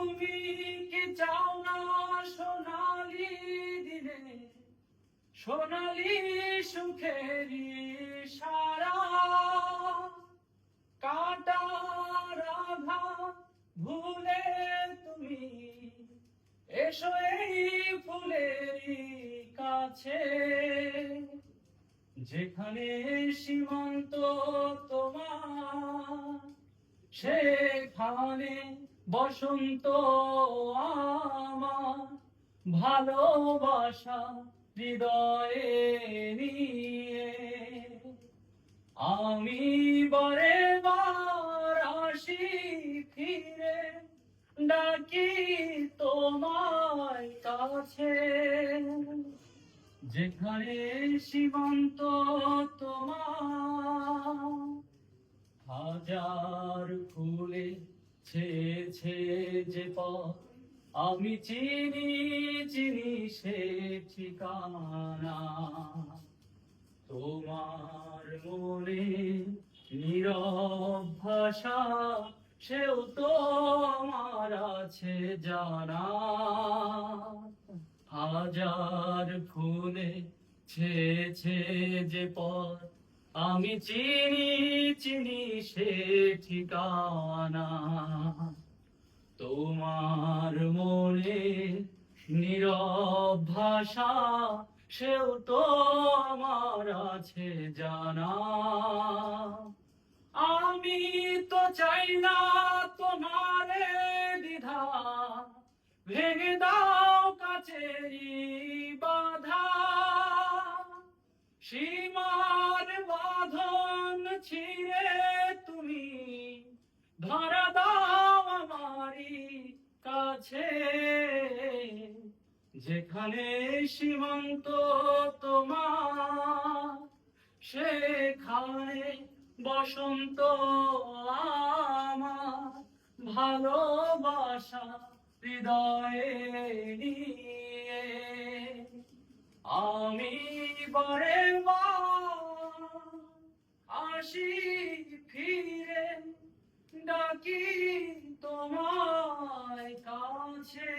তুমি কি চাও না সোনালি দিনে সোনালি সুখেরি সারা কাটার আঘাত ভুলে তুমি এসো এই ফুলেরই কাছে, যেখানে সীমান্ত তোমার সেখানে বসন্ত আমার, ভালোবাসা হৃদয়ে নিয়ে আমি বারে বার আসি ফিরে, ডাকি তোমায় কাছে, যেখানে সীমান্ত তোমার হাজার ফুলে ছেয়েছে যে পথ, আমি চিনি চিনি সে ঠিকানা। তোমার মনে নীরব ভাষা সেও তো আমার আছে জানা, হাজার ফুলে ছেয়েছে যে পথ, আমি চিনি চিনি সে ঠিকানা। তোমার মনে নীরব ভাষা সেও তো আমার আছে জানা। আমি তো চাই না তোমার দ্বিধা, ভেঙে দাও কাছেরই বাধা, সীমার বাঁধন ছিঁড়ে তুমি ধরা দাও আমারই কাছে, যেখানে সীমান্ত তোমার সেখানে বসন্ত আমার, ভালোবাসা হৃদয়ে নিয়ে আমি বারে বার আসি ফিরে, ডাকি তোমায় কাছে।